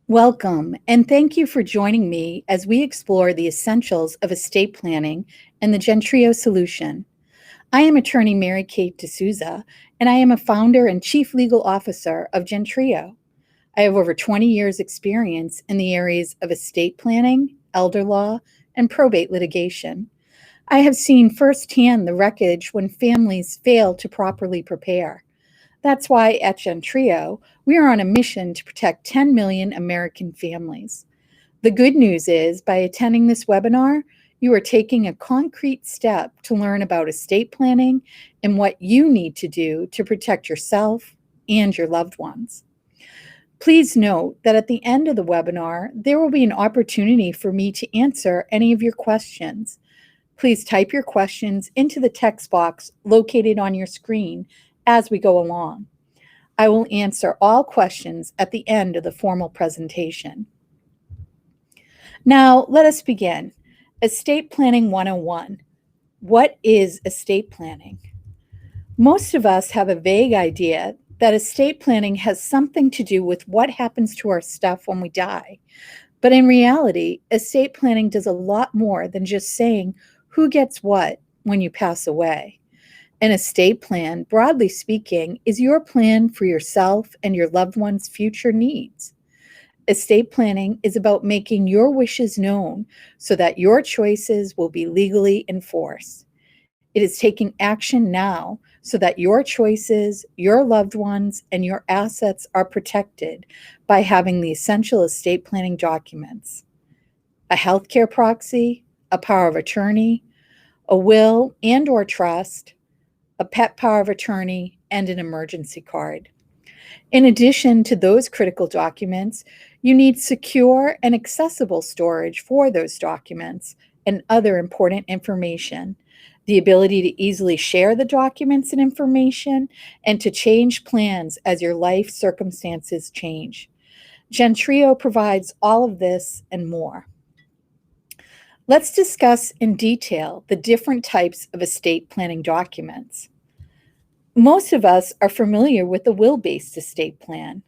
Welcome, and thank you for joining me as we explore the essentials of estate planning and the Gentrio solution. I am attorney Mary Kate D'Souza, and I am a founder and chief legal officer of Gentrio. I have over 20 years' experience in the areas of estate planning, elder law, and probate litigation. I have seen firsthand the wreckage when families fail to properly prepare. That's why at Gentrio, we are on a mission to protect 10 million American families. The good news is, by attending this webinar, you are taking a concrete step to learn about estate planning and what you need to do to protect yourself and your loved ones. Please note that at the end of the webinar, there will be an opportunity for me to answer any of your questions. Please type your questions into the text box located on your screen as we go along. I will answer all questions at the end of the formal presentation. Now, let us begin. Estate Planning 101. What is estate planning? Most of us have a vague idea that estate planning has something to do with what happens to our stuff when we die. But in reality, estate planning does a lot more than just saying who gets what when you pass away. An estate plan, broadly speaking, is your plan for yourself and your loved one's future needs. Estate planning is about making your wishes known so that your choices will be legally enforced. It is taking action now so that your choices, your loved ones, and your assets are protected by having the essential estate planning documents: a healthcare proxy, a power of attorney, a will and/or trust, a pet power of attorney, and an emergency card. In addition to those critical documents, you need secure and accessible storage for those documents and other important information, the ability to easily share the documents and information, and to change plans as your life circumstances change. Gentrio provides all of this and more. Let's discuss in detail the different types of estate planning documents. Most of us are familiar with the will-based estate plan.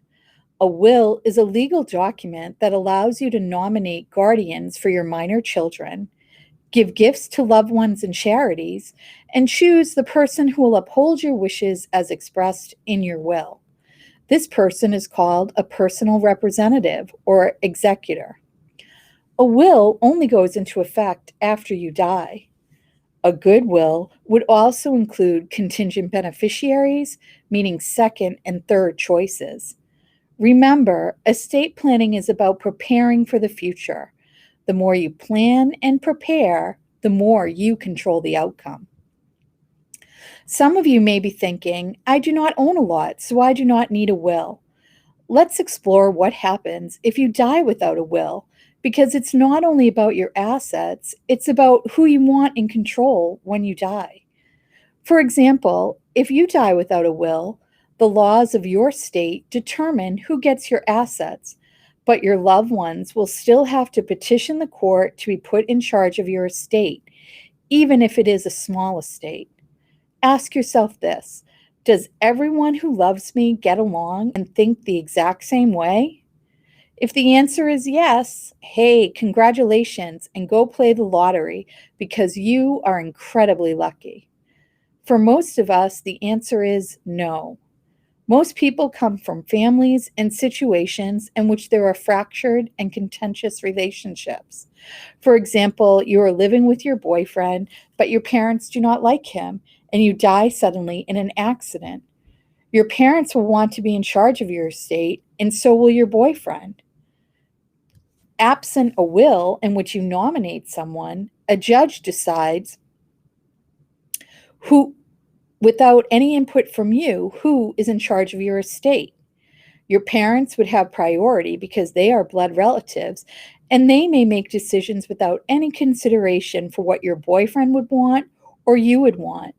A will is a legal document that allows you to nominate guardians for your minor children, give gifts to loved ones and charities, and choose the person who will uphold your wishes as expressed in your will. This person is called a personal representative or executor. A will only goes into effect after you die. A good will would also include contingent beneficiaries, meaning second and third choices. Remember, estate planning is about preparing for the future. The more you plan and prepare, the more you control the outcome. Some of you may be thinking, I do not own a lot, so I do not need a will. Let's explore what happens if you die without a will, because it's not only about your assets, it's about who you want in control when you die. For example, if you die without a will, the laws of your state determine who gets your assets, but your loved ones will still have to petition the court to be put in charge of your estate, even if it is a small estate. Ask yourself this: does everyone who loves me get along and think the exact same way? If the answer is yes, hey, congratulations, and go play the lottery because you are incredibly lucky. For most of us, the answer is no. Most people come from families and situations in which there are fractured and contentious relationships. For example, you are living with your boyfriend, but your parents do not like him, and you die suddenly in an accident. Your parents will want to be in charge of your estate, and so will your boyfriend. Absent a will in which you nominate someone, a judge decides who, without any input from you, who is in charge of your estate. Your parents would have priority because they are blood relatives, and they may make decisions without any consideration for what your boyfriend would want or you would want.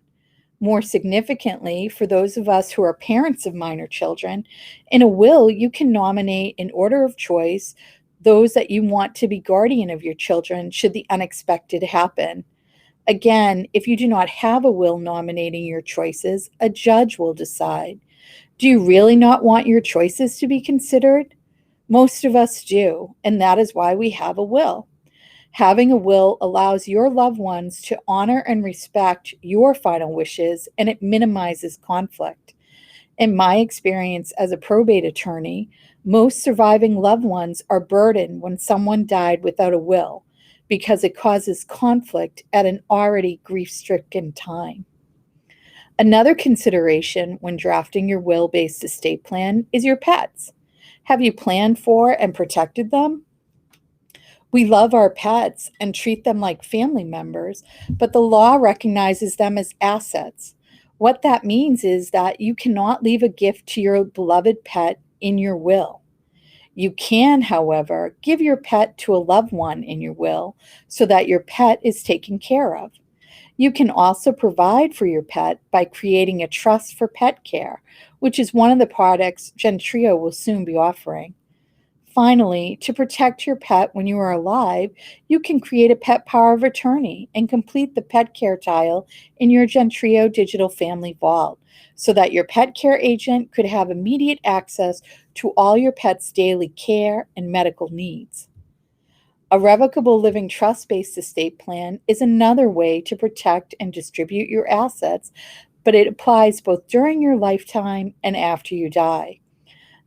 More significantly, for those of us who are parents of minor children, in a will, you can nominate in order of choice those that you want to be guardian of your children should the unexpected happen. Again, if you do not have a will nominating your choices, a judge will decide. Do you really not want your choices to be considered? Most of us do, and that is why we have a will. Having a will allows your loved ones to honor and respect your final wishes, and it minimizes conflict. In my experience as a probate attorney, most surviving loved ones are burdened when someone died without a will because it causes conflict at an already grief stricken time. Another consideration when drafting your will based estate plan is your pets. Have you planned for and protected them? We love our pets and treat them like family members, but the law recognizes them as assets. What that means is that you cannot leave a gift to your beloved pet in your will. You can, however, give your pet to a loved one in your will so that your pet is taken care of. You can also provide for your pet by creating a trust for pet care, which is one of the products Gentrio will soon be offering. Finally, to protect your pet when you are alive, you can create a pet power of attorney and complete the pet care tile in your Gentrio digital family vault so that your pet care agent could have immediate access to all your pet's daily care and medical needs. A revocable living trust based estate plan is another way to protect and distribute your assets, but it applies both during your lifetime and after you die.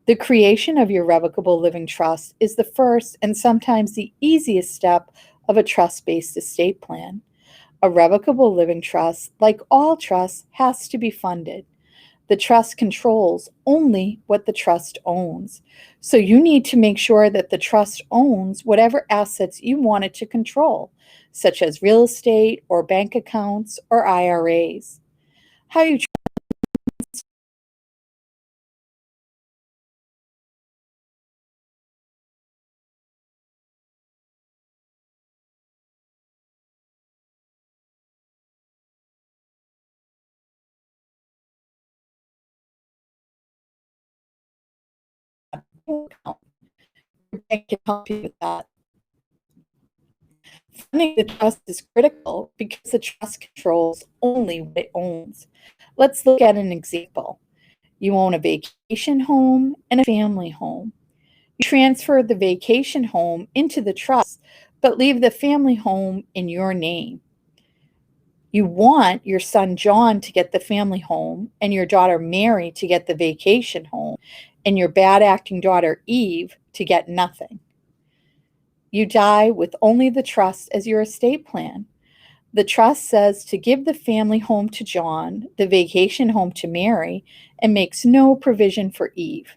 The creation of your revocable living trust is the first and sometimes the easiest step of a trust based estate plan. A revocable living trust, like all trusts, has to be funded. The trust controls only what the trust owns. So you need to make sure that the trust owns whatever assets you want it to control, such as real estate or bank accounts or IRAs. How you bank can help you with that. Funding the trust is critical because the trust controls only what it owns. Let's look at an example. You own a vacation home and a family home. You transfer the vacation home into the trust, but leave the family home in your name. You want your son John to get the family home and your daughter Mary to get the vacation home and your bad acting daughter Eve to get nothing. You die with only the trust as your estate plan. The trust says to give the family home to John, the vacation home to Mary, and makes no provision for Eve.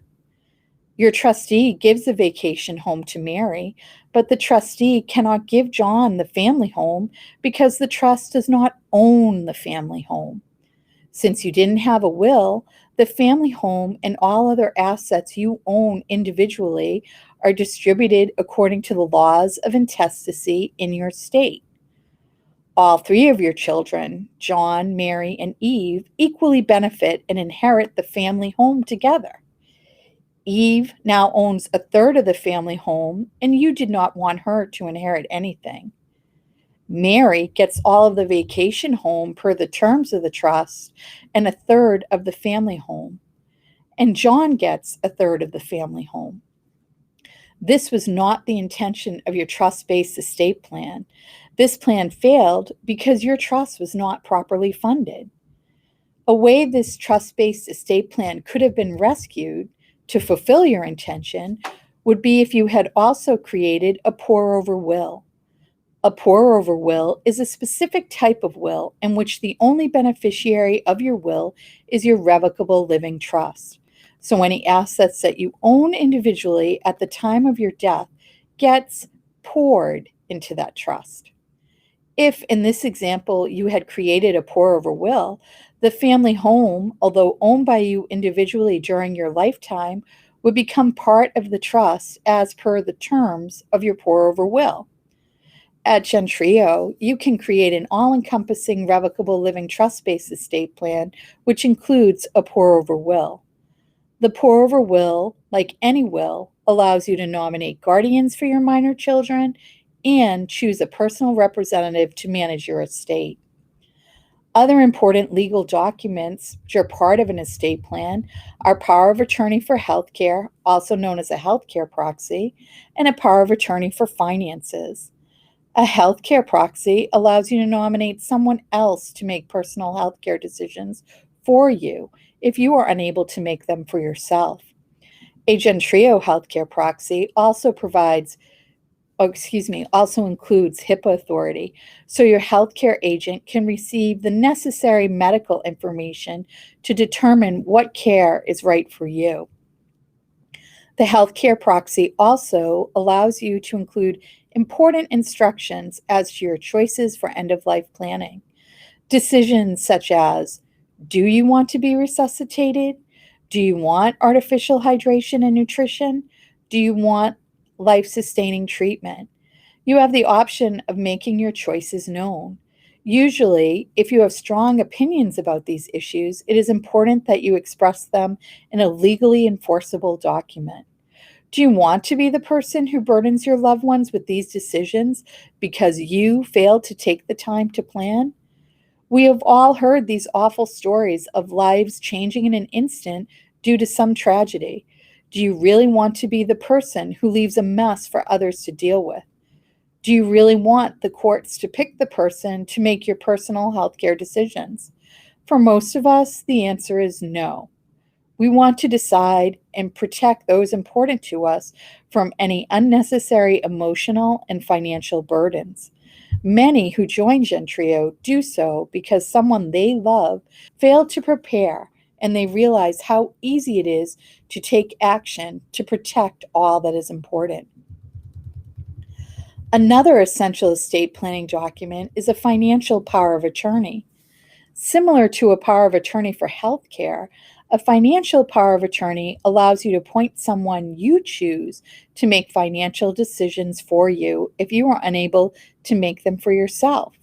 Your trustee gives the vacation home to Mary, but the trustee cannot give John the family home because the trust does not own the family home. Since you didn't have a will, the family home and all other assets you own individually are distributed according to the laws of intestacy in your state. All three of your children, John, Mary, and Eve, equally benefit and inherit the family home together. Eve now owns a third of the family home, and you did not want her to inherit anything. Mary gets all of the vacation home per the terms of the trust and a third of the family home. And John gets a third of the family home. This was not the intention of your trust based estate plan. This plan failed because your trust was not properly funded. A way this trust based estate plan could have been rescued to fulfill your intention would be if you had also created a pour over will. A pour over will is a specific type of will in which the only beneficiary of your will is your revocable living trust. So any assets that you own individually at the time of your death gets poured into that trust. If, in this example, you had created a pour over will, the family home, although owned by you individually during your lifetime, would become part of the trust as per the terms of your pour over will. At Gentrio, you can create an all encompassing revocable living trust based estate plan, which includes a pour over will. The pour over will, like any will, allows you to nominate guardians for your minor children and choose a personal representative to manage your estate. Other important legal documents which are part of an estate plan are power of attorney for healthcare, also known as a healthcare proxy, and a power of attorney for finances. A healthcare proxy allows you to nominate someone else to make personal healthcare decisions for you if you are unable to make them for yourself. A Gentrio healthcare proxy also includes HIPAA authority, so your healthcare agent can receive the necessary medical information to determine what care is right for you. The healthcare proxy also allows you to include important instructions as to your choices for end of life planning. Decisions such as, do you want to be resuscitated? Do you want artificial hydration and nutrition? Do you want life sustaining treatment? You have the option of making your choices known. Usually, if you have strong opinions about these issues, it is important that you express them in a legally enforceable document. Do you want to be the person who burdens your loved ones with these decisions because you failed to take the time to plan? We have all heard these awful stories of lives changing in an instant due to some tragedy. Do you really want to be the person who leaves a mess for others to deal with? Do you really want the courts to pick the person to make your personal healthcare decisions? For most of us, the answer is no. We want to decide and protect those important to us from any unnecessary emotional and financial burdens. Many who join Gentrio do so because someone they love failed to prepare and they realize how easy it is to take action to protect all that is important. Another essential estate planning document is a financial power of attorney. Similar to a power of attorney for healthcare, a financial power of attorney allows you to appoint someone you choose to make financial decisions for you if you are unable to make them for yourself.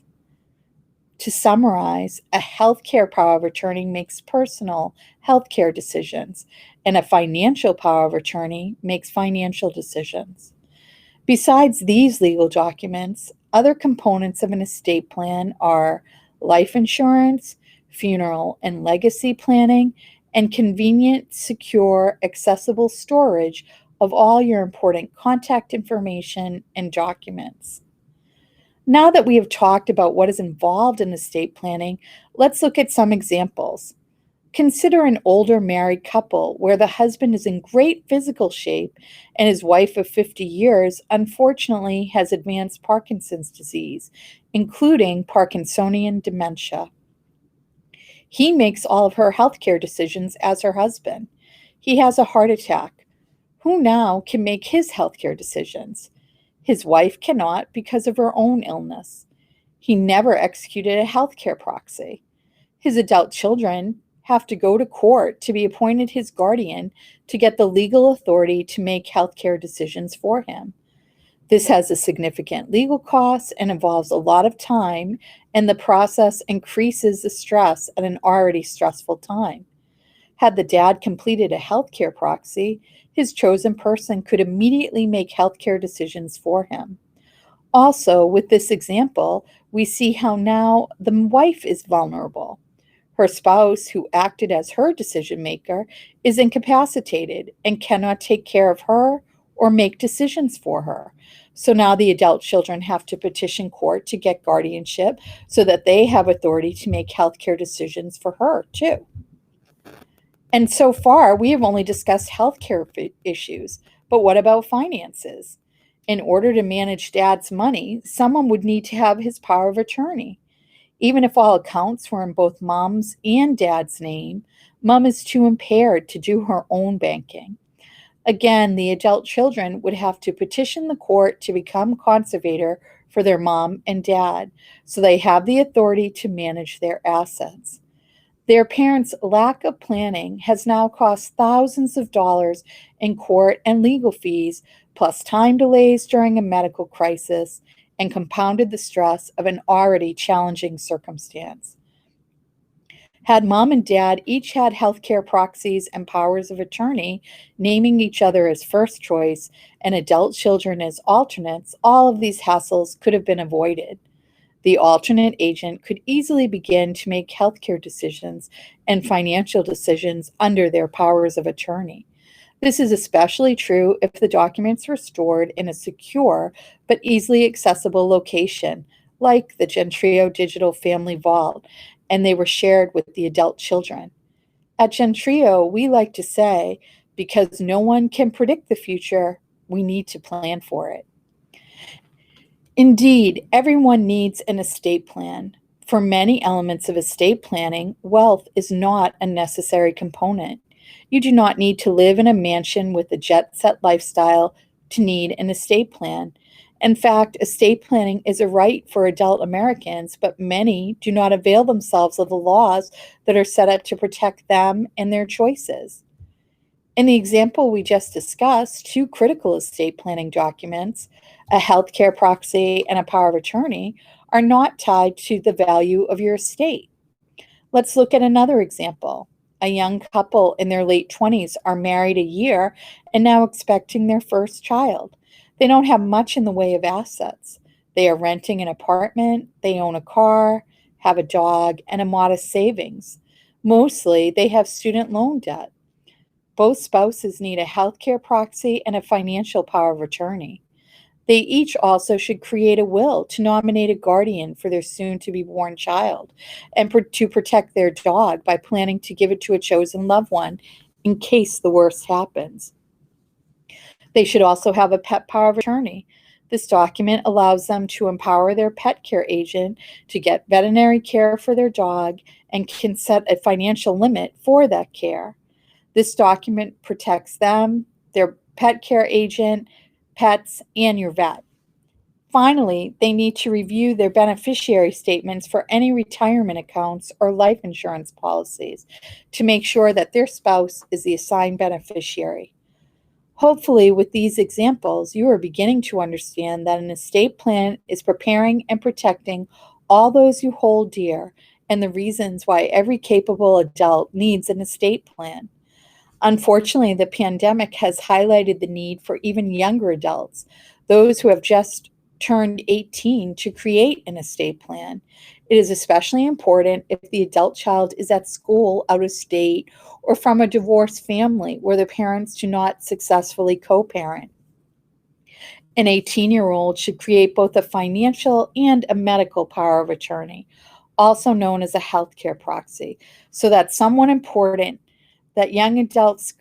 To summarize, a healthcare power of attorney makes personal healthcare decisions, and a financial power of attorney makes financial decisions. Besides these legal documents, other components of an estate plan are life insurance, funeral and legacy planning, and convenient, secure, accessible storage of all your important contact information and documents. Now that we have talked about what is involved in estate planning, let's look at some examples. Consider an older married couple where the husband is in great physical shape and his wife of 50 years unfortunately has advanced Parkinson's disease, including Parkinsonian dementia. He makes all of her healthcare decisions as her husband. He has a heart attack. Who now can make his healthcare decisions? His wife cannot because of her own illness. He never executed a healthcare proxy. His adult children have to go to court to be appointed his guardian to get the legal authority to make healthcare decisions for him. This has a significant legal cost and involves a lot of time, and the process increases the stress at an already stressful time. Had the dad completed a healthcare proxy, his chosen person could immediately make healthcare decisions for him. Also, with this example, we see how now the wife is vulnerable. Her spouse, who acted as her decision maker, is incapacitated and cannot take care of her or make decisions for her. So now the adult children have to petition court to get guardianship so that they have authority to make healthcare decisions for her, too. And so far, we have only discussed healthcare issues, but what about finances? In order to manage dad's money, someone would need to have his power of attorney. Even if all accounts were in both mom's and dad's name, mom is too impaired to do her own banking. Again, the adult children would have to petition the court to become conservator for their mom and dad, so they have the authority to manage their assets. Their parents' lack of planning has now cost thousands of dollars in court and legal fees, plus time delays during a medical crisis, and compounded the stress of an already challenging circumstance. Had mom and dad each had healthcare proxies and powers of attorney, naming each other as first choice and adult children as alternates, all of these hassles could have been avoided. The alternate agent could easily begin to make healthcare decisions and financial decisions under their powers of attorney. This is especially true if the documents were stored in a secure but easily accessible location, like the Gentrio Digital Family Vault, and they were shared with the adult children. At Gentrio, we like to say, because no one can predict the future, we need to plan for it. Indeed, everyone needs an estate plan. For many elements of estate planning, wealth is not a necessary component. You do not need to live in a mansion with a jet set lifestyle to need an estate plan. In fact, estate planning is a right for adult Americans, but many do not avail themselves of the laws that are set up to protect them and their choices. In the example we just discussed, two critical estate planning documents, a healthcare proxy and a power of attorney, are not tied to the value of your estate. Let's look at another example. A young couple in their late 20s are married a year and now expecting their first child. They don't have much in the way of assets. They are renting an apartment, they own a car, have a dog, and a modest savings. Mostly, they have student loan debt. Both spouses need a healthcare proxy and a financial power of attorney. They each also should create a will to nominate a guardian for their soon to be born child and to protect their dog by planning to give it to a chosen loved one in case the worst happens. They should also have a pet power of attorney. This document allows them to empower their pet care agent to get veterinary care for their dog and can set a financial limit for that care. This document protects them, their pet care agent, pets, and your vet. Finally, they need to review their beneficiary statements for any retirement accounts or life insurance policies to make sure that their spouse is the assigned beneficiary. Hopefully, with these examples, you are beginning to understand that an estate plan is preparing and protecting all those you hold dear and the reasons why every capable adult needs an estate plan. Unfortunately, the pandemic has highlighted the need for even younger adults, those who have just turned 18, to create an estate plan. It is especially important if the adult child is at school, out of state, or from a divorced family where the parents do not successfully co-parent. An 18-year-old should create both a financial and a medical power of attorney, also known as a healthcare proxy, so that someone important that young adults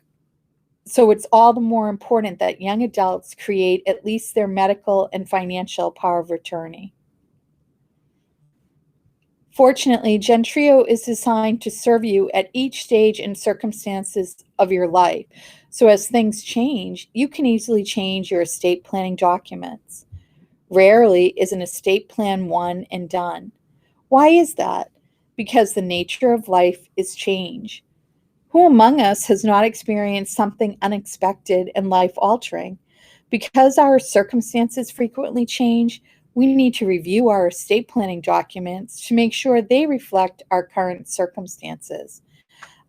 so it's all the more important that young adults create at least their medical and financial power of attorney. Fortunately, Gentrio is designed to serve you at each stage and circumstances of your life. So as things change, you can easily change your estate planning documents. Rarely is an estate plan one and done. Why is that? Because the nature of life is change. Who among us has not experienced something unexpected and life-altering? Because our circumstances frequently change, we need to review our estate planning documents to make sure they reflect our current circumstances.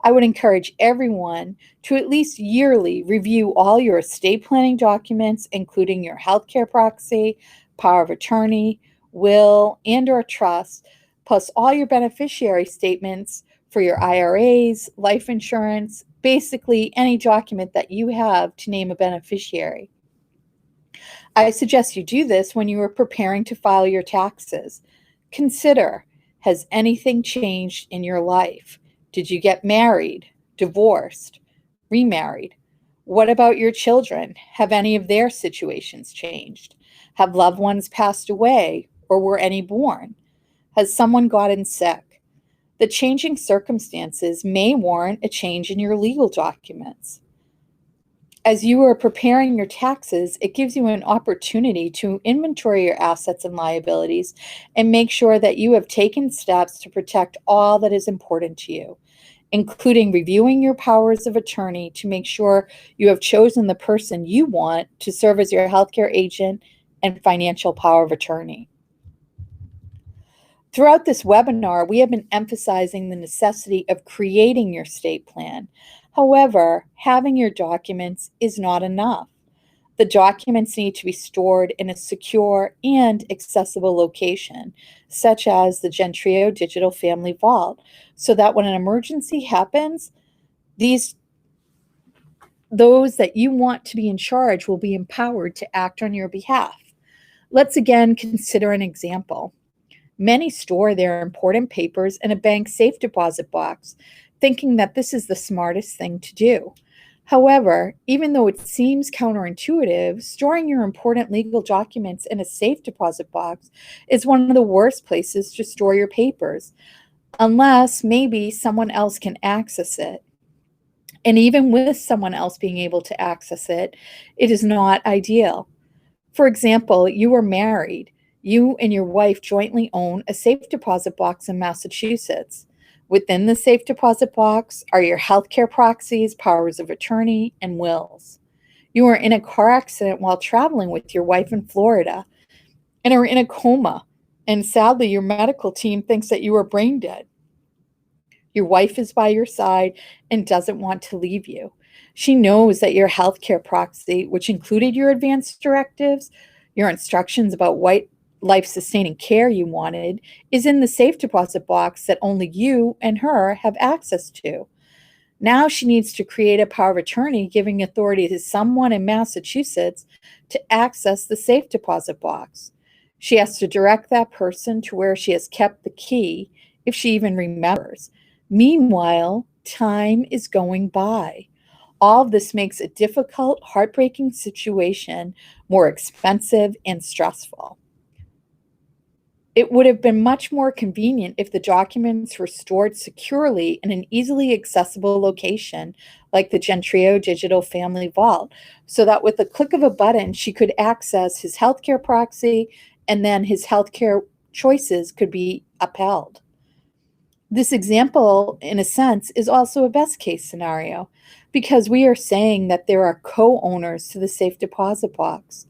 I would encourage everyone to at least yearly review all your estate planning documents, including your healthcare proxy, power of attorney, will, and/or trust, plus all your beneficiary statements for your IRAs, life insurance, basically any document that you have to name a beneficiary. I suggest you do this when you are preparing to file your taxes. Consider, has anything changed in your life? Did you get married, divorced, remarried? What about your children? Have any of their situations changed? Have loved ones passed away, or were any born? Has someone gotten sick? The changing circumstances may warrant a change in your legal documents. As you are preparing your taxes, it gives you an opportunity to inventory your assets and liabilities and make sure that you have taken steps to protect all that is important to you, including reviewing your powers of attorney to make sure you have chosen the person you want to serve as your healthcare agent and financial power of attorney. Throughout this webinar, we have been emphasizing the necessity of creating your estate plan. However, having your documents is not enough. The documents need to be stored in a secure and accessible location, such as the Gentrio Digital Family Vault, so that when an emergency happens, those that you want to be in charge will be empowered to act on your behalf. Let's again consider an example. Many store their important papers in a bank safe deposit box, thinking that this is the smartest thing to do. However, even though it seems counterintuitive, storing your important legal documents in a safe deposit box is one of the worst places to store your papers, unless maybe someone else can access it. And even with someone else being able to access it, it is not ideal. For example, you are married. You and your wife jointly own a safe deposit box in Massachusetts. Within the safe deposit box are your healthcare proxies, powers of attorney, and wills. You are in a car accident while traveling with your wife in Florida and are in a coma, and sadly, your medical team thinks that you are brain dead. Your wife is by your side and doesn't want to leave you. She knows that your healthcare proxy, which included your advance directives, your instructions about what life-sustaining care you wanted, is in the safe deposit box that only you and her have access to. Now she needs to create a power of attorney giving authority to someone in Massachusetts to access the safe deposit box. She has to direct that person to where she has kept the key, if she even remembers. Meanwhile, time is going by. All of this makes a difficult, heartbreaking situation more expensive and stressful. It would have been much more convenient if the documents were stored securely in an easily accessible location like the Gentrio Digital Family Vault, so that with the click of a button, she could access his healthcare proxy and then his healthcare choices could be upheld. This example, in a sense, is also a best case scenario because we are saying that there are co-owners to the safe deposit box.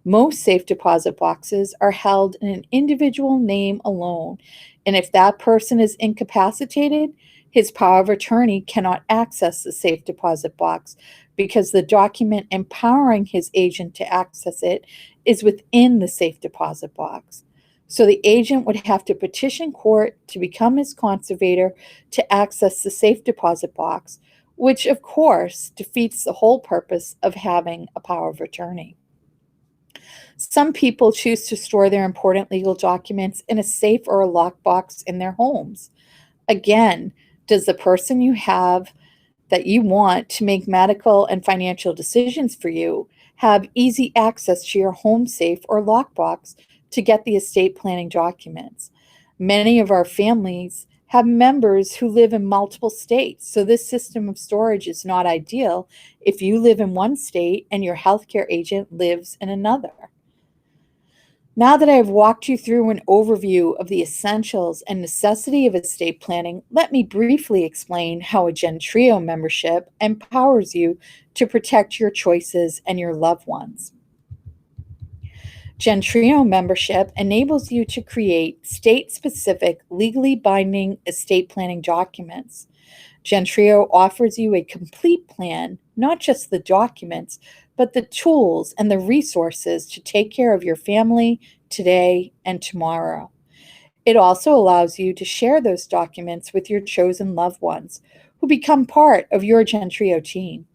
Most safe deposit boxes are held in an individual name alone, and if that person is incapacitated, his power of attorney cannot access the safe deposit box because the document empowering his agent to access it is within the safe deposit box. So the agent would have to petition court to become his conservator to access the safe deposit box, which of course defeats the whole purpose of having a power of attorney. Some people choose to store their important legal documents in a safe or a lockbox in their homes. Again, does the person you have that you want to make medical and financial decisions for you have easy access to your home safe or lockbox to get the estate planning documents? Many of our families have members who live in multiple states, so this system of storage is not ideal if you live in one state and your healthcare agent lives in another. Now that I have walked you through an overview of the essentials and necessity of estate planning, let me briefly explain how a Gentrio membership empowers you to protect your choices and your loved ones. Gentrio membership enables you to create state-specific, legally binding estate planning documents. Gentrio offers you a complete plan, not just the documents, but the tools and the resources to take care of your family today and tomorrow. It also allows you to share those documents with your chosen loved ones who become part of your Gentrio team.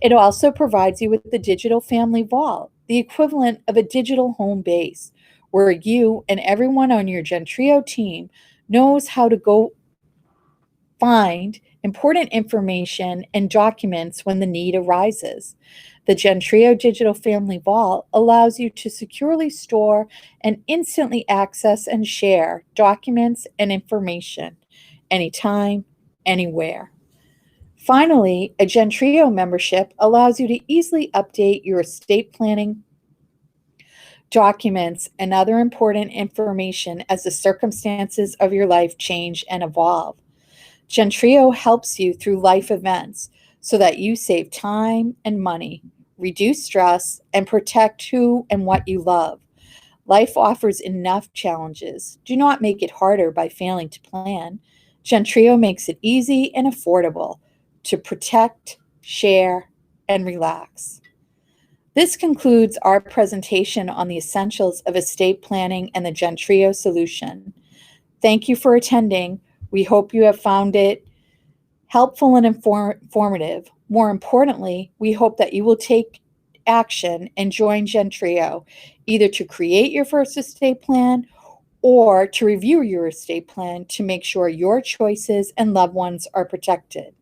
It also provides you with the Digital Family Vault, the equivalent of a digital home base, where you and everyone on your Gentrio team knows how to go find important information and documents when the need arises. The Gentrio Digital Family Vault allows you to securely store and instantly access and share documents and information anytime, anywhere. Finally, a Gentrio membership allows you to easily update your estate planning documents and other important information as the circumstances of your life change and evolve. Gentrio helps you through life events so that you save time and money, reduce stress, and protect who and what you love. Life offers enough challenges. Do not make it harder by failing to plan. Gentrio makes it easy and affordable to protect, share, and relax. This concludes our presentation on the essentials of estate planning and the Gentrio solution. Thank you for attending. We hope you have found it helpful and informative. More importantly, we hope that you will take action and join Gentrio, either to create your first estate plan or to review your estate plan to make sure your choices and loved ones are protected.